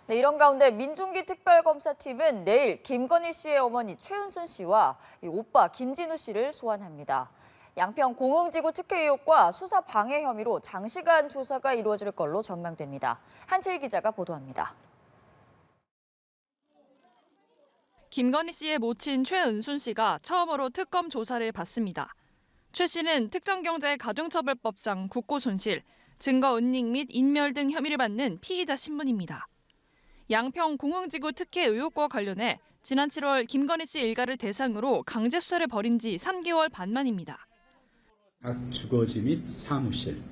네, 이런 가운데 민중기 특별검사팀은 내일 김건희 씨의 어머니 최은순 씨와 오빠 김진우 씨를 소환합니다. 양평 공흥지구 특혜 의혹과 수사 방해 혐의로 장시간 조사가 이루어질 걸로 전망됩니다. 한채희 기자가 보도합니다. 김건희 씨의 모친 최은순 씨가 처음으로 특검 조사를 받습니다. 최 씨는 특정경제가중처벌법상 국고손실, 증거 은닉 및 인멸 등 혐의를 받는 피의자 신분입니다. 양평 공흥지구 특혜 의혹과 관련해 지난 7월 김건희 씨 일가를 대상으로 강제 수사를 벌인 지 3개월 반 만입니다. 각 주거지 및 사무실,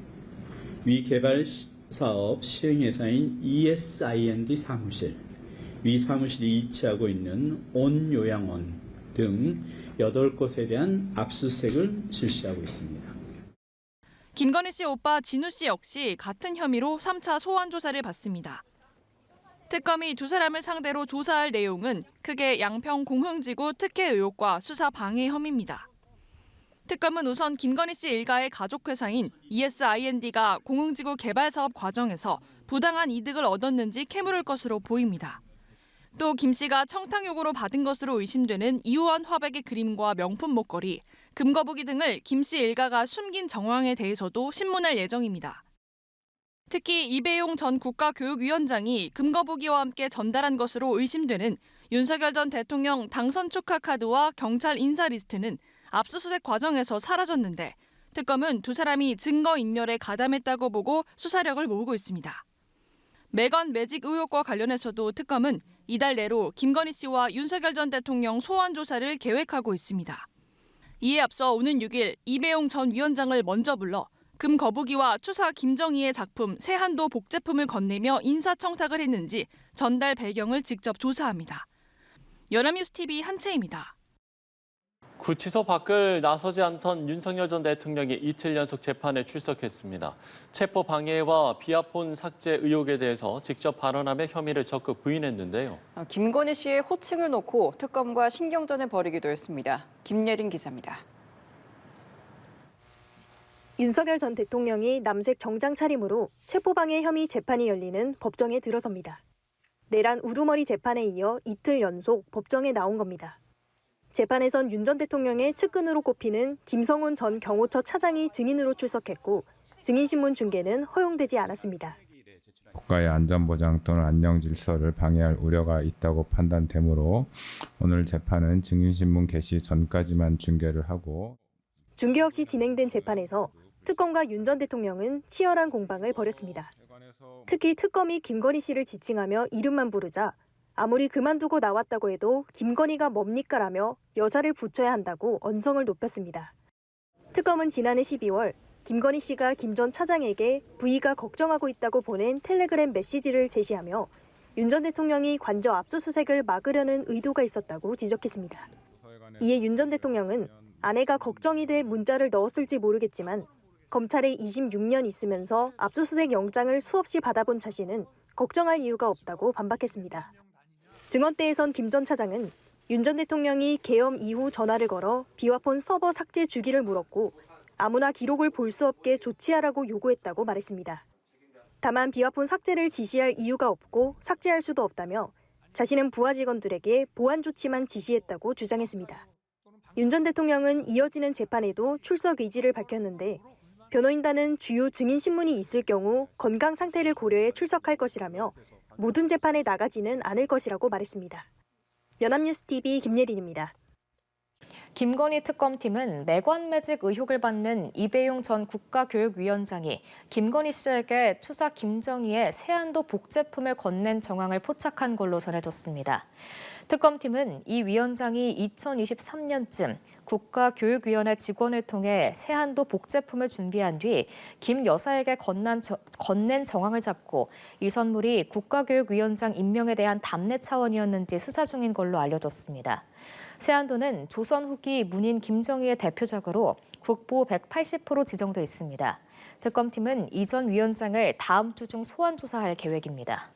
위 개발 사업 시행회사인 ESIND 사무실, 위 사무실이 이치하고 있는 온 요양원 등 8곳에 대한 압수수색을 실시하고 있습니다. 김건희 씨 오빠 진우 씨 역시 같은 혐의로 3차 소환 조사를 받습니다. 특검이 두 사람을 상대로 조사할 내용은 크게 양평 공흥지구 특혜 의혹과 수사 방해 혐의입니다. 특검은 우선 김건희 씨 일가의 가족회사인 ESIND가 공흥지구 개발 사업 과정에서 부당한 이득을 얻었는지 캐물을 것으로 보입니다. 또 김 씨가 청탁 요구로 받은 것으로 의심되는 이우원 화백의 그림과 명품 목걸이, 금거북이 등을 김 씨 일가가 숨긴 정황에 대해서도 신문할 예정입니다. 특히 이배용 전 국가교육위원장이 금거북이와 함께 전달한 것으로 의심되는 윤석열 전 대통령 당선 축하 카드와 경찰 인사 리스트는 압수수색 과정에서 사라졌는데 특검은 두 사람이 증거인멸에 가담했다고 보고 수사력을 모으고 있습니다. 매건 매직 의혹과 관련해서도 특검은 이달 내로 김건희 씨와 윤석열 전 대통령 소환 조사를 계획하고 있습니다. 이에 앞서 오는 6일 이배용 전 위원장을 먼저 불러 금거북이와 추사 김정희의 작품 세한도 복제품을 건네며 인사청탁을 했는지 전달 배경을 직접 조사합니다. 연합뉴스TV 한채입니다. 구치소 밖을 나서지 않던 윤석열 전 대통령이 이틀 연속 재판에 출석했습니다. 체포 방해와 비아폰 삭제 의혹에 대해서 직접 발언하며 혐의를 적극 부인했는데요. 김건희 씨의 호칭을 놓고 특검과 신경전을 벌이기도 했습니다. 김예린 기자입니다. 윤석열 전 대통령이 남색 정장 차림으로 체포방해 혐의 재판이 열리는 법정에 들어섭니다. 내란 우두머리 재판에 이어 이틀 연속 법정에 나온 겁니다. 재판에선 윤 전 대통령의 측근으로 꼽히는 김성훈 전 경호처 차장이 증인으로 출석했고 증인신문 중계는 허용되지 않았습니다. 국가의 안전보장 또는 안녕질서를 방해할 우려가 있다고 판단되므로 오늘 재판은 증인신문 개시 전까지만 중계를 하고 중계 없이 진행된 재판에서 특검과 윤 전 대통령은 치열한 공방을 벌였습니다. 특히 특검이 김건희 씨를 지칭하며 이름만 부르자 아무리 그만두고 나왔다고 해도 김건희가 뭡니까라며 여사를 붙여야 한다고 언성을 높였습니다. 특검은 지난해 12월 김건희 씨가 김 전 차장에게 부의가 걱정하고 있다고 보낸 텔레그램 메시지를 제시하며 윤 전 대통령이 관저 압수수색을 막으려는 의도가 있었다고 지적했습니다. 이에 윤 전 대통령은 아내가 걱정이 될 문자를 넣었을지 모르겠지만 검찰에 26년 있으면서 압수수색 영장을 수없이 받아본 자신은 걱정할 이유가 없다고 반박했습니다. 증언대에선 김 전 차장은 윤 전 대통령이 계엄 이후 전화를 걸어 비화폰 서버 삭제 주기를 물었고 아무나 기록을 볼 수 없게 조치하라고 요구했다고 말했습니다. 다만 비화폰 삭제를 지시할 이유가 없고 삭제할 수도 없다며 자신은 부하 직원들에게 보안 조치만 지시했다고 주장했습니다. 윤 전 대통령은 이어지는 재판에도 출석 의지를 밝혔는데 변호인단은 주요 증인 신문이 있을 경우 건강 상태를 고려해 출석할 것이라며 모든 재판에 나가지는 않을 것이라고 말했습니다. 연합뉴스TV 김예린입니다. 김건희 특검팀은 매관매직 의혹을 받는 이배용 전 국가교육위원장이 김건희 씨에게 추사 김정희의 세한도 복제품을 건넨 정황을 포착한 걸로 전해졌습니다. 특검팀은 이 위원장이 2023년쯤 국가교육위원회 직원을 통해 세한도 복제품을 준비한 뒤 김 여사에게 건넨 정황을 잡고 이 선물이 국가교육위원장 임명에 대한 답례 차원이었는지 수사 중인 걸로 알려졌습니다. 세한도는 조선 후기 문인 김정희의 대표작으로 국보 180% 지정돼 있습니다. 특검팀은 이 전 위원장을 다음 주 중 소환 조사할 계획입니다.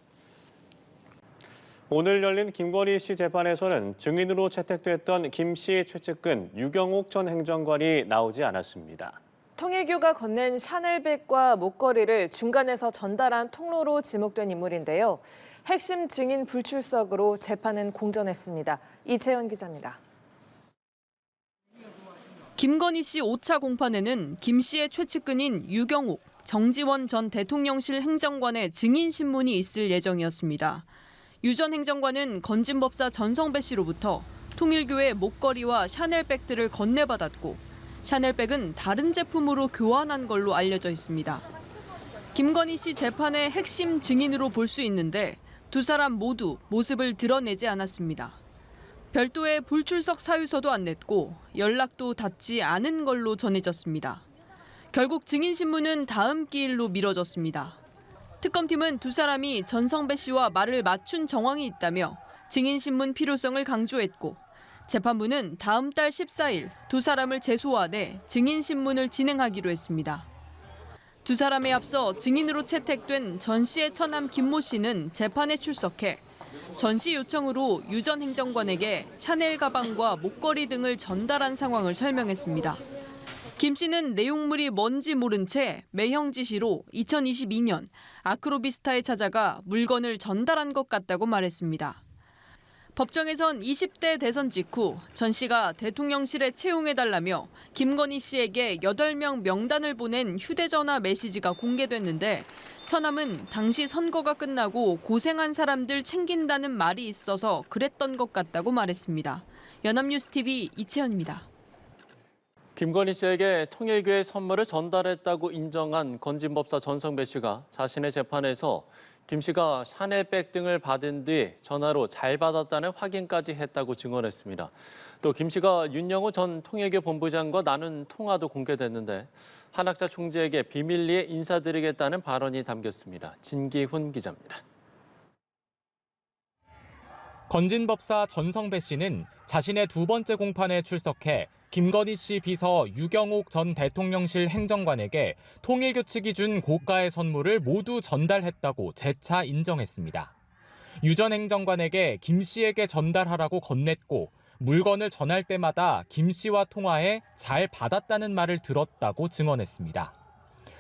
오늘 열린 김건희 씨 재판에서는 증인으로 채택됐던 김 씨의 최측근 유경옥 전 행정관이 나오지 않았습니다. 통일교가 건넨 샤넬백과 목걸이를 중간에서 전달한 통로로 지목된 인물인데요. 핵심 증인 불출석으로 재판은 공전했습니다. 이채연 기자입니다. 김건희 씨 5차 공판에는 김 씨의 최측근인 유경옥, 정지원 전 대통령실 행정관의 증인 신문이 있을 예정이었습니다. 유 전 행정관은 건진법사 전성배 씨로부터 통일교의 목걸이와 샤넬백들을 건네받았고 샤넬백은 다른 제품으로 교환한 걸로 알려져 있습니다. 김건희 씨 재판의 핵심 증인으로 볼 수 있는데 두 사람 모두 모습을 드러내지 않았습니다. 별도의 불출석 사유서도 안 냈고 연락도 닿지 않은 걸로 전해졌습니다. 결국 증인 신문은 다음 기일로 미뤄졌습니다. 특검팀은 두 사람이 전성배 씨와 말을 맞춘 정황이 있다며 증인 신문 필요성을 강조했고 재판부는 다음 달 14일 두 사람을 재소환해 증인 신문을 진행하기로 했습니다. 두 사람에 앞서 증인으로 채택된 전 씨의 처남 김모 씨는 재판에 출석해 전 씨 요청으로 유 전 행정관에게 샤넬 가방과 목걸이 등을 전달한 상황을 설명했습니다. 김 씨는 내용물이 뭔지 모른 채 매형 지시로 2022년 아크로비스타에 찾아가 물건을 전달한 것 같다고 말했습니다. 법정에선 20대 대선 직후 전 씨가 대통령실에 채용해달라며 김건희 씨에게 8명 명단을 보낸 휴대전화 메시지가 공개됐는데 처남은 당시 선거가 끝나고 고생한 사람들 챙긴다는 말이 있어서 그랬던 것 같다고 말했습니다. 연합뉴스TV 이채연입니다. 김건희 씨에게 통일교의 선물을 전달했다고 인정한 건진법사 전성배 씨가 자신의 재판에서 김 씨가 샤넬백 등을 받은 뒤 전화로 잘 받았다는 확인까지 했다고 증언했습니다. 또 김 씨가 윤영호 전 통일교 본부장과 나눈 통화도 공개됐는데 한학자 총재에게 비밀리에 인사드리겠다는 발언이 담겼습니다. 진기훈 기자입니다. 건진법사 전성배 씨는 자신의 두 번째 공판에 출석해 김건희 씨 비서 유경옥 전 대통령실 행정관에게 통일교 측이 준 고가의 선물을 모두 전달했다고 재차 인정했습니다. 유 전 행정관에게 김 씨에게 전달하라고 건넸고 물건을 전할 때마다 김 씨와 통화해 잘 받았다는 말을 들었다고 증언했습니다.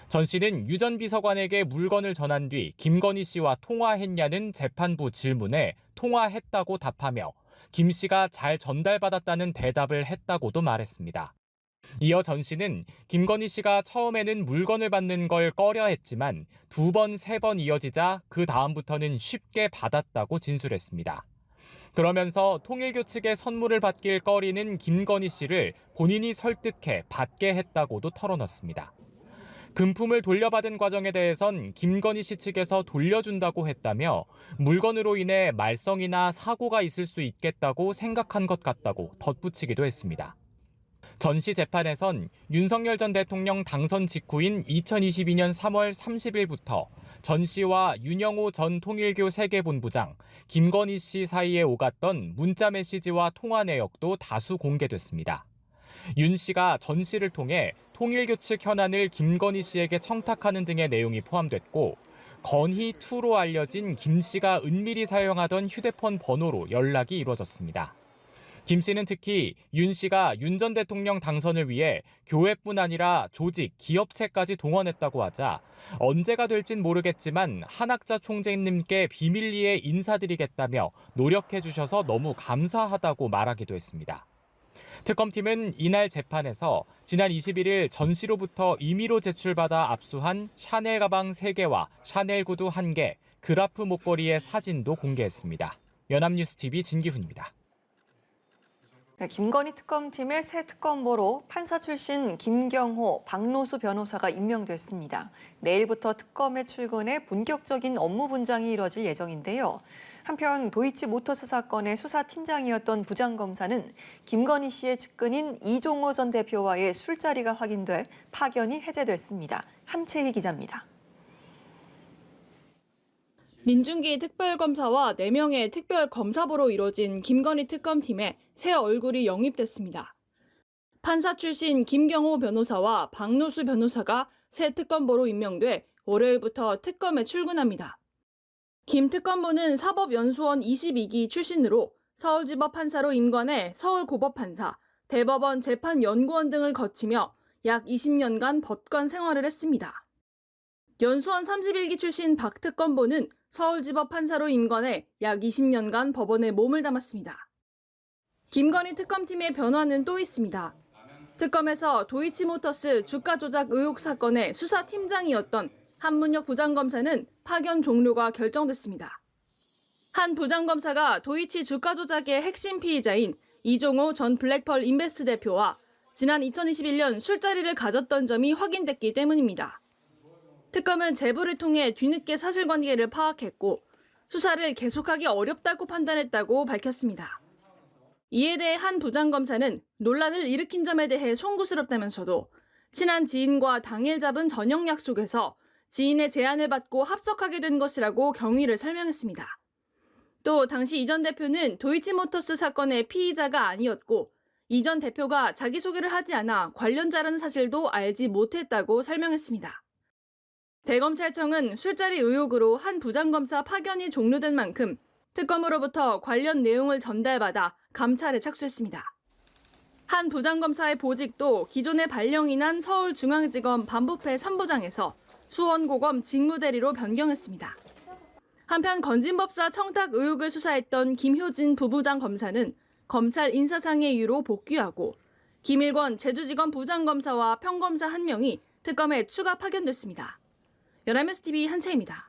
전 씨는 유 전 비서관에게 물건을 전한 뒤 김건희 씨와 통화했냐는 재판부 질문에 통화했다고 답하며 김 씨가 잘 전달받았다는 대답을 했다고도 말했습니다. 이어 전 씨는 김건희 씨가 처음에는 물건을 받는 걸 꺼려했지만 2번, 3번 이어지자 그 다음부터는 쉽게 받았다고 진술했습니다. 그러면서 통일교 측의 선물을 받길 꺼리는 김건희 씨를 본인이 설득해 받게 했다고도 털어놨습니다. 금품을 돌려받은 과정에 대해선 김건희 씨 측에서 돌려준다고 했다며 물건으로 인해 말썽이나 사고가 있을 수 있겠다고 생각한 것 같다고 덧붙이기도 했습니다. 전 씨 재판에선 윤석열 전 대통령 당선 직후인 2022년 3월 30일부터 전 씨와 윤영호 전 통일교 세계본부장, 김건희 씨 사이에 오갔던 문자 메시지와 통화 내역도 다수 공개됐습니다. 윤 씨가 전 씨를 통해 통일교 측 현안을 김건희 씨에게 청탁하는 등의 내용이 포함됐고 건희2로 알려진 김 씨가 은밀히 사용하던 휴대폰 번호로 연락이 이루어졌습니다. 김 씨는 특히 윤 씨가 윤 전 대통령 당선을 위해 교회뿐 아니라 조직, 기업체까지 동원했다고 하자 언제가 될진 모르겠지만 한학자 총재님께 비밀리에 인사드리겠다며 노력해 주셔서 너무 감사하다고 말하기도 했습니다. 특검팀은 이날 재판에서 지난 21일 전 씨로부터 임의로 제출받아 압수한 샤넬 가방 3개와 샤넬 구두 1개, 그라프 목걸이의 사진도 공개했습니다. 연합뉴스TV 진기훈입니다. 김건희 특검팀의 새 특검보로 판사 출신 김경호, 박노수 변호사가 임명됐습니다. 내일부터 특검에 출근해 본격적인 업무 분장이 이뤄질 예정인데요. 한편 도이치모터스 사건의 수사팀장이었던 부장검사는 김건희 씨의 측근인 이종호 전 대표와의 술자리가 확인돼 파견이 해제됐습니다. 한채희 기자입니다. 민중기 특별검사와 4명의 특별검사보로 이뤄진 김건희 특검팀에 새 얼굴이 영입됐습니다. 판사 출신 김경호 변호사와 박노수 변호사가 새 특검보로 임명돼 월요일부터 특검에 출근합니다. 김 특검보는 사법연수원 22기 출신으로 서울지법 판사로 임관해 서울고법판사, 대법원 재판연구원 등을 거치며 약 20년간 법관 생활을 했습니다. 연수원 31기 출신 박 특검보는 서울지법 판사로 임관해 약 20년간 법원에 몸을 담았습니다. 김건희 특검팀의 변화는 또 있습니다. 특검에서 도이치모터스 주가 조작 의혹 사건의 수사팀장이었던 한문혁 부장검사는 파견 종료가 결정됐습니다. 한 부장검사가 도이치 주가 조작의 핵심 피의자인 이종호 전 블랙펄 인베스트 대표와 지난 2021년 술자리를 가졌던 점이 확인됐기 때문입니다. 특검은 제보를 통해 뒤늦게 사실관계를 파악했고 수사를 계속하기 어렵다고 판단했다고 밝혔습니다. 이에 대해 한 부장검사는 논란을 일으킨 점에 대해 송구스럽다면서도 친한 지인과 당일 잡은 저녁 약속에서 지인의 제안을 받고 합석하게 된 것이라고 경위를 설명했습니다. 또 당시 이 전 대표는 도이치모터스 사건의 피의자가 아니었고 이 전 대표가 자기소개를 하지 않아 관련자라는 사실도 알지 못했다고 설명했습니다. 대검찰청은 술자리 의혹으로 한 부장검사 파견이 종료된 만큼 특검으로부터 관련 내용을 전달받아 감찰에 착수했습니다. 한 부장검사의 보직도 기존의 발령이 난 서울중앙지검 반부패 3부장에서 수원고검 직무대리로 변경했습니다. 한편 건진법사 청탁 의혹을 수사했던 김효진 부부장 검사는 검찰 인사상의 이유로 복귀하고 김일권 제주지검 부장검사와 평검사 1명이 특검에 추가 파견됐습니다. 연합뉴스TV 한채입니다.